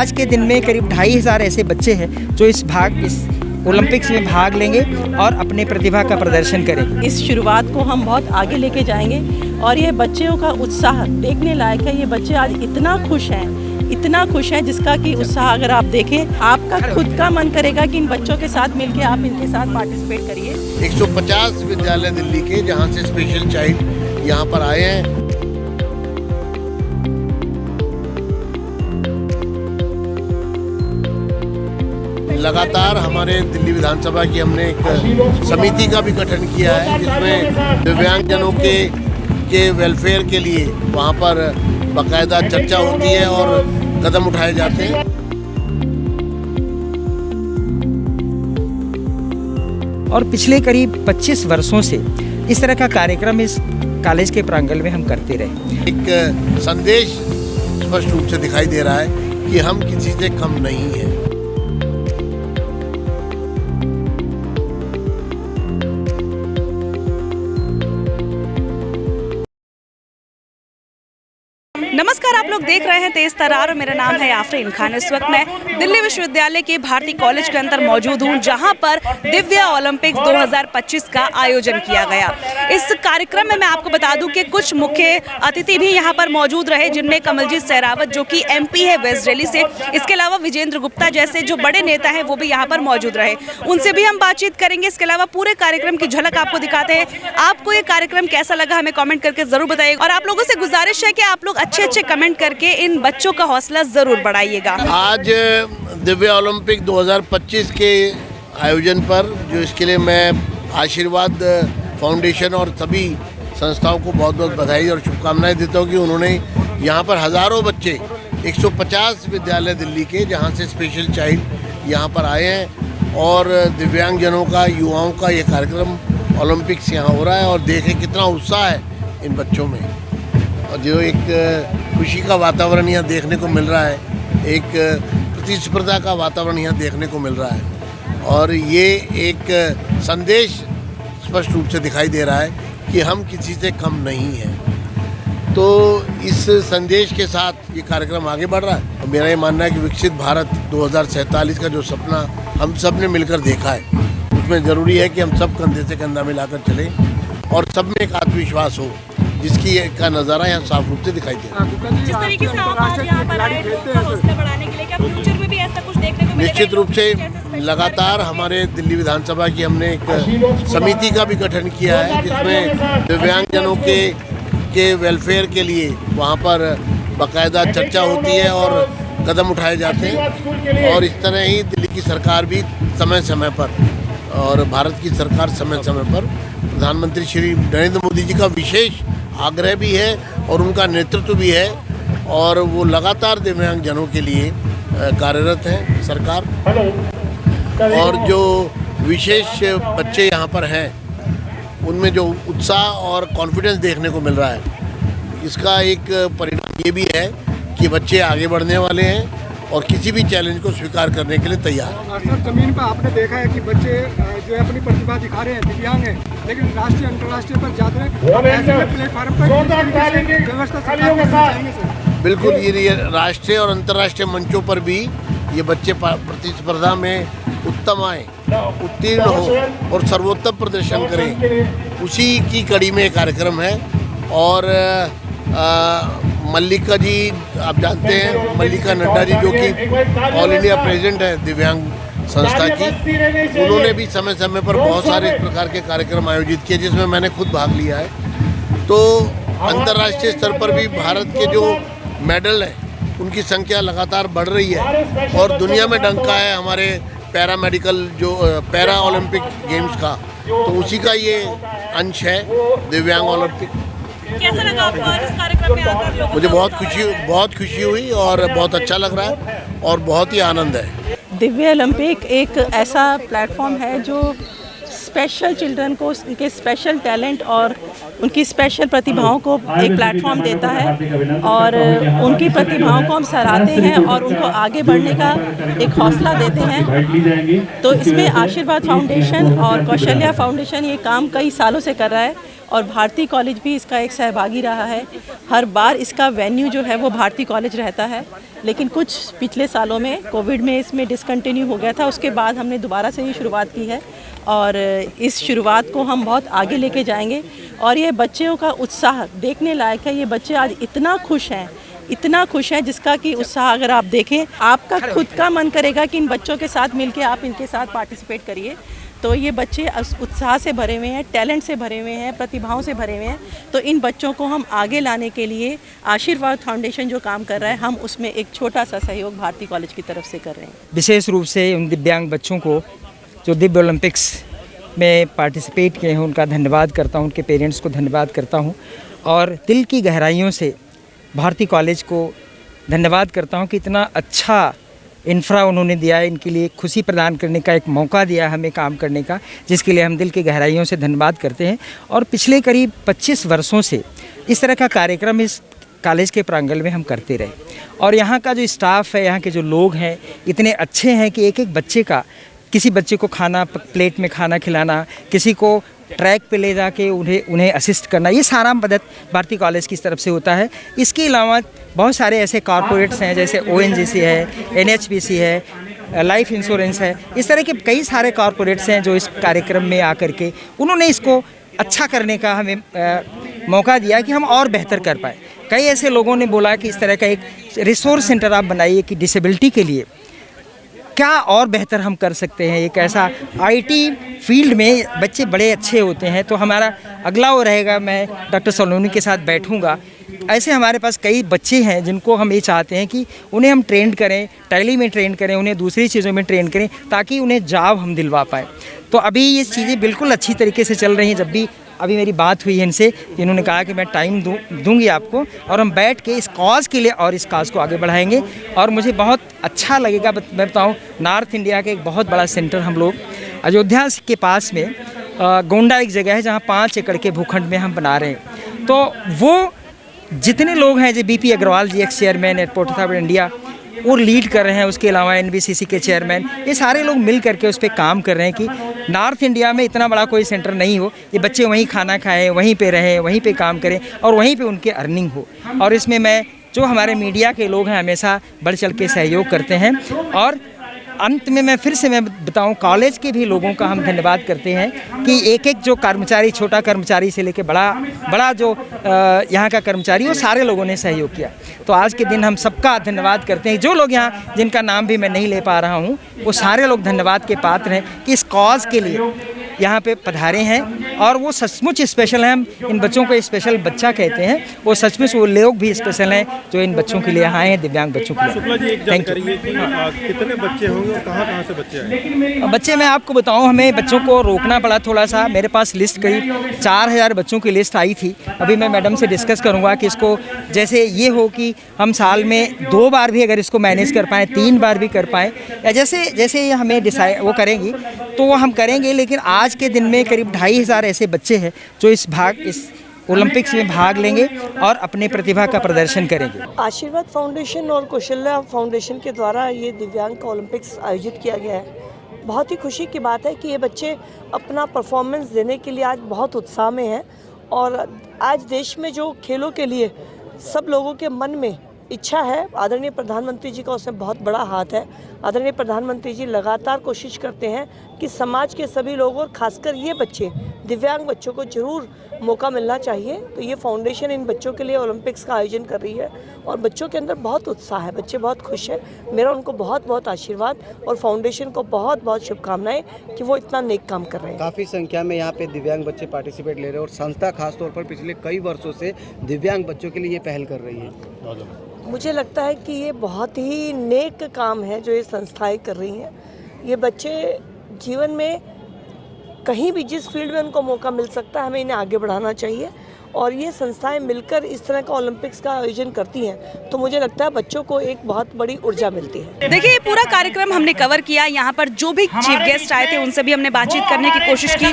आज के दिन में करीब 2500 ऐसे बच्चे हैं जो इस ओलंपिक्स में भाग लेंगे और अपने प्रतिभा का प्रदर्शन करेंगे। इस शुरुआत को हम बहुत आगे लेके जाएंगे और ये बच्चों का उत्साह देखने लायक है। ये बच्चे आज इतना खुश हैं जिसका कि उत्साह अगर आप देखें, आपका खुद का मन करेगा कि इन बच्चों के साथ मिलके आप इनके साथ पार्टिसिपेट करिए। 150 विद्यालय दिल्ली के जहाँ से स्पेशल चाइल्ड यहाँ पर आए हैं। लगातार हमारे दिल्ली विधानसभा की हमने एक समिति का भी गठन किया है जिसमें दिव्यांगजनों के वेलफेयर के लिए वहाँ पर बाकायदा चर्चा होती है और कदम उठाए जाते हैं। और पिछले करीब 25 वर्षों से इस तरह का कार्यक्रम इस कॉलेज के प्रांगण में हम करते रहे। एक संदेश स्पष्ट रूप से दिखाई दे रहा है कि हम किसी से कम नहीं हैं। नमस्कार, आप लोग देख रहे हैं तेज तरार और मेरा नाम है आफरीन खान। इस वक्त मैं दिल्ली विश्वविद्यालय के भारती कॉलेज के अंदर मौजूद हूं, जहां पर दिव्या ओलंपिक्स 2025 का आयोजन किया गया। इस कार्यक्रम में मैं आपको बता दूं कि कुछ मुख्य अतिथि भी यहां पर मौजूद रहे, जिनमें कमलजीत सहरावत जो कि MP है वेस्ट दिल्ली से, इसके अलावा विजेंद्र गुप्ता जैसे जो बड़े नेता हैं वो भी यहाँ पर मौजूद रहे। उनसे भी हम बातचीत करेंगे। इसके अलावा पूरे कार्यक्रम की झलक आपको दिखाते हैं। आपको ये कार्यक्रम कैसा लगा हमें कॉमेंट करके जरूर बताइएगा और आप लोगों से गुजारिश है कि आप लोग अच्छे कमेंट करके इन बच्चों का हौसला जरूर बढ़ाइएगा। आज दिव्या ओलंपिक 2025 के आयोजन पर जो इसके लिए मैं आशीर्वाद फाउंडेशन और सभी संस्थाओं को बहुत बहुत बधाई और शुभकामनाएं देता हूं कि उन्होंने यहां पर हज़ारों बच्चे 150 विद्यालय दिल्ली के जहां से स्पेशल चाइल्ड यहां पर आए हैं और दिव्यांगजनों का, युवाओं का ये कार्यक्रम ओलंपिक्स यहाँ हो रहा है और देखें कितना उत्साह है इन बच्चों में और जो एक खुशी का वातावरण यहाँ देखने को मिल रहा है, एक प्रतिस्पर्धा का वातावरण यहाँ देखने को मिल रहा है और ये एक संदेश स्पष्ट रूप से दिखाई दे रहा है कि हम किसी से कम नहीं हैं। तो इस संदेश के साथ ये कार्यक्रम आगे बढ़ रहा है और मेरा ये मानना है कि विकसित भारत 2047 का जो सपना हम सब ने मिलकर देखा है, उसमें ज़रूरी है कि हम सब कंधे से कंधा मिलाकर चलें और सब में एक आत्मविश्वास हो, जिसकी का नज़ारा यहाँ साफ रूप से दिखाई दे रहा है। जिस तरीके से आप आज यहाँ पर आए हैं हौसला बढ़ाने के लिए, क्या फ्यूचर में भी ऐसा कुछ देखने को मिलेगा? निश्चित रूप से लगातार हमारे दिल्ली विधानसभा की हमने एक समिति का भी गठन किया है जिसमें दिव्यांगजनों के वेलफेयर के लिए वहाँ पर बाकायदा चर्चा होती है और कदम उठाए जाते हैं और इस तरह ही दिल्ली की सरकार भी समय समय पर और भारत की सरकार समय समय पर प्रधानमंत्री श्री नरेंद्र मोदी जी का विशेष आग्रह भी है और उनका नेतृत्व भी है और वो लगातार दिव्यांगजनों के लिए कार्यरत हैं सरकार। और जो विशेष बच्चे यहाँ पर हैं उनमें जो उत्साह और कॉन्फिडेंस देखने को मिल रहा है, इसका एक परिणाम ये भी है कि बच्चे आगे बढ़ने वाले हैं और किसी भी चैलेंज को स्वीकार करने के लिए तैयार हैं। सर, जमीन पर आपने देखा है कि बच्चे जो है अपनी प्रतिभा दिखा रहे हैं, दिव्यांग हैं, लेकिन राष्ट्रीय अंतर्राष्ट्रीय पर जाते हैं प्लेटफॉर्म पर व्यवस्था सर। बिल्कुल, ये राष्ट्रीय और अंतर्राष्ट्रीय मंचों पर भी ये बच्चे प्रतिस्पर्धा में उत्तम आए, उत्तीर्ण हो और सर्वोत्तम प्रदर्शन करें, उसी की कड़ी में कार्यक्रम है। और मल्लिका जी, आप जानते हैं मल्लिका नड्डा जी जो कि ऑल इंडिया प्रेसिडेंट है दिव्यांग संस्था की, उन्होंने भी समय समय पर बहुत सारे इस प्रकार के कार्यक्रम आयोजित किए जिसमें मैंने खुद भाग लिया है। तो अंतर्राष्ट्रीय स्तर पर भी भारत के जो मेडल हैं उनकी संख्या लगातार बढ़ रही है और दुनिया में डंका है हमारे पैरा ओलंपिक गेम्स का, तो उसी का ये अंश है दिव्यांग ओलंपिक। कैसा लगा आपको इस कार्यक्रम में आकर? मुझे बहुत खुशी हुई और बहुत अच्छा लग रहा है और बहुत ही आनंद है। दिव्या ओलंपिक एक ऐसा प्लेटफॉर्म है जो स्पेशल चिल्ड्रन को उनके स्पेशल टैलेंट और उनकी स्पेशल प्रतिभाओं को एक प्लेटफॉर्म देता है और उनकी प्रतिभाओं को हम सराहते हैं और उनको आगे बढ़ने का एक हौसला देते हैं। तो इसमें आशीर्वाद फाउंडेशन और कौशल्या फाउंडेशन ये काम कई सालों से कर रहा है और भारती कॉलेज भी इसका एक सहभागी रहा है। हर बार इसका वेन्यू जो है वो भारती कॉलेज रहता है, लेकिन कुछ पिछले सालों में कोविड में इसमें डिसकंटिन्यू हो गया था। उसके बाद हमने दोबारा से ये शुरुआत की है और इस शुरुआत को हम बहुत आगे लेके जाएंगे। और ये बच्चों का उत्साह देखने लायक है। ये बच्चे आज इतना खुश हैं जिसका कि उत्साह अगर आप देखें, आपका खुद का मन करेगा कि इन बच्चों के साथ मिलके आप इनके साथ पार्टिसिपेट करिए। तो ये बच्चे उत्साह से भरे हुए हैं, टैलेंट से भरे हुए हैं, प्रतिभाओं से भरे हुए हैं। तो इन बच्चों को हम आगे लाने के लिए आशीर्वाद फाउंडेशन जो काम कर रहा है, हम उसमें एक छोटा सा सहयोग भारती कॉलेज की तरफ से कर रहे हैं। विशेष रूप से उन दिव्यांग बच्चों को जो दिव्य ओलंपिक्स में पार्टिसिपेट किए हैं उनका धन्यवाद करता हूं, उनके पेरेंट्स को धन्यवाद करता हूं और दिल की गहराइयों से भारती कॉलेज को धन्यवाद करता हूं कि इतना अच्छा इंफ्रा उन्होंने दिया है, इनके लिए खुशी प्रदान करने का एक मौका दिया है हमें काम करने का, जिसके लिए हम दिल की गहराइयों से धन्यवाद करते हैं। और पिछले करीब 25 वर्षों से इस तरह का कार्यक्रम इस कॉलेज के प्रांगण में हम करते रहे और यहाँ का जो स्टाफ है, यहाँ के जो लोग हैं इतने अच्छे हैं कि एक एक बच्चे का, किसी बच्चे को खाना प्लेट में खाना खिलाना, किसी को ट्रैक पे ले जाके उन्हें असिस्ट करना, ये सारा मदद भारती कॉलेज की तरफ से होता है। इसके अलावा बहुत सारे ऐसे कॉरपोरेट्स हैं जैसे ONGC है, NHPC है, लाइफ इंश्योरेंस है, इस तरह के कई सारे कॉरपोरेट्स हैं जो इस कार्यक्रम में आकर के उन्होंने इसको अच्छा करने का हमें मौका दिया कि हम और बेहतर कर पाए। कई ऐसे लोगों ने बोला कि इस तरह का एक रिसोर्स सेंटर आप बनाइए कि डिसेबिलिटी के लिए क्या और बेहतर हम कर सकते हैं। एक ऐसा IT फील्ड में बच्चे बड़े अच्छे होते हैं, तो हमारा अगला वो रहेगा, मैं डॉक्टर सलोनी के साथ बैठूंगा। ऐसे हमारे पास कई बच्चे हैं जिनको हम ये चाहते हैं कि उन्हें हम ट्रेंड करें, टैली में ट्रेन करें, उन्हें दूसरी चीज़ों में ट्रेन करें ताकि उन्हें जॉब हम दिलवा पाएँ। तो अभी ये चीज़ें बिल्कुल अच्छी तरीके से चल रही हैं। जब भी अभी मेरी बात हुई है इनसे, इन्होंने कहा कि मैं टाइम दूंगी आपको और हम बैठ के इस कॉज के लिए और इस कॉज को आगे बढ़ाएंगे। और मुझे बहुत अच्छा लगेगा, मैं बताऊँ, नॉर्थ इंडिया के एक बहुत बड़ा सेंटर हम लोग अयोध्या के पास में गोंडा एक जगह है जहाँ 5 एकड़ के भूखंड में हम बना रहे हैं। तो वो जितने लोग हैं, जो BP Agarwal ji ex chairman airport authority of India, वो लीड कर रहे हैं। उसके अलावा NBCC के चेयरमैन, ये सारे लोग मिल करके उस पर काम कर रहे हैं कि नॉर्थ इंडिया में इतना बड़ा कोई सेंटर नहीं हो, ये बच्चे वहीं खाना खाएं, वहीं पे रहें, वहीं पे काम करें और वहीं पे उनके अर्निंग हो। और इसमें मैं, जो हमारे मीडिया के लोग हैं, हमेशा बढ़ चढ़ के सहयोग करते हैं। और अंत में मैं फिर से बताऊं, कॉलेज के भी लोगों का हम धन्यवाद करते हैं कि एक एक जो कर्मचारी, छोटा कर्मचारी से लेकर बड़ा जो यहाँ का कर्मचारी, वो सारे लोगों ने सहयोग किया। तो आज के दिन हम सबका धन्यवाद करते हैं। जो लोग यहाँ, जिनका नाम भी मैं नहीं ले पा रहा हूँ, वो सारे लोग धन्यवाद के पात्र हैं कि इस कॉज के लिए यहाँ पे पधारे हैं और वो सचमुच स्पेशल हैं। हम इन बच्चों को स्पेशल बच्चा कहते हैं, वो सचमुच वो लोग भी स्पेशल हैं जो इन बच्चों के लिए आए हैं, दिव्यांग बच्चों के लिए। शुक्ला जी, एक जानकारी है कि कितने बच्चे होंगे और कहाँ से बच्चे आए? बच्चे मैं आपको बताऊं, हमें बच्चों को रोकना पड़ा थोड़ा सा। मेरे पास लिस्ट करीब 4000 बच्चों की लिस्ट आई थी। अभी मैं मैडम से डिस्कस करूंगा कि इसको जैसे ये हो कि हम साल में 2 बार भी अगर इसको मैनेज कर पाएँ, 3 बार भी कर पाएँ, या जैसे हमें डिसाइड वो करेंगी तो वो हम करेंगे। लेकिन आज के दिन में करीब 2500 ऐसे बच्चे हैं जो इस ओलंपिक्स में भाग लेंगे और अपने प्रतिभा का प्रदर्शन करेंगे। आशीर्वाद फाउंडेशन और कौशल्या फाउंडेशन के द्वारा ये दिव्यांग का ओलंपिक्स आयोजित किया गया है। बहुत ही खुशी की बात है कि ये बच्चे अपना परफॉर्मेंस देने के लिए आज बहुत उत्साह में हैं और आज देश में जो खेलों के लिए सब लोगों के मन में इच्छा है, आदरणीय प्रधानमंत्री जी का उसमें बहुत बड़ा हाथ है। आदरणीय प्रधानमंत्री जी लगातार कोशिश करते हैं कि समाज के सभी लोगों और खासकर ये बच्चे, दिव्यांग बच्चों को ज़रूर मौका मिलना चाहिए। तो ये फाउंडेशन इन बच्चों के लिए ओलंपिक्स का आयोजन कर रही है और बच्चों के अंदर बहुत उत्साह है, बच्चे बहुत खुश हैं। मेरा उनको बहुत बहुत आशीर्वाद और फाउंडेशन को बहुत बहुत शुभकामनाएं कि वो इतना नेक काम कर रहे हैं। काफ़ी संख्या में यहाँ पे दिव्यांग बच्चे पार्टिसिपेट ले रहे हैं और संस्था खासतौर पर पिछले कई वर्षों से दिव्यांग बच्चों के लिए ये पहल कर रही है। मुझे लगता है कि ये बहुत ही नेक काम है जो ये संस्थाएं कर रही हैं। ये बच्चे जीवन में कहीं भी जिस फील्ड में उनको मौका मिल सकता है, हमें इन्हें आगे बढ़ाना चाहिए और ये संस्थाएं मिलकर इस तरह का ओलंपिक्स का आयोजन करती हैं तो मुझे लगता है बच्चों को एक बहुत बड़ी ऊर्जा मिलती है। देखिए, ये पूरा कार्यक्रम हमने कवर किया। यहाँ पर जो भी चीफ गेस्ट आए थे उनसे भी हमने बातचीत करने की कोशिश की।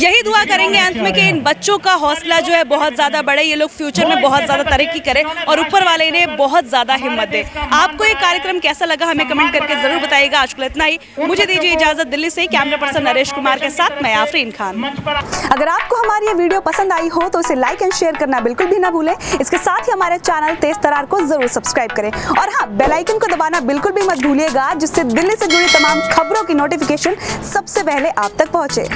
यही दुआ करेंगे अंत में कि इन बच्चों का हौसला जो है बहुत ज़्यादा बढ़े, ये लोग फ्यूचर में बहुत ज़्यादा तरक्की करें और ऊपर वाले इन्हें बहुत ज़्यादा हिम्मत दे। आपको ये कार्यक्रम कैसा लगा हमें कमेंट करके ज़रूर बताइएगा। आज के लिए इतना ही, मुझे दीजिए इजाज़त। दिल्ली से कैमरा पर्सन नरेश कुमार के साथ मैं आफरीन खान। अगर आपको हमारी ये वीडियो पसंद आई हो तो इसे लाइक एंड शेयर करना बिल्कुल भी ना भूलें। इसके साथ ही हमारे चैनल तेज तरार को जरूर सब्सक्राइब करें और हाँ, बेल आइकन को दबाना बिल्कुल भी मत भूलिएगा, जिससे दिल्ली से जुड़ी तमाम खबरों की नोटिफिकेशन सबसे पहले आप तक पहुंचे।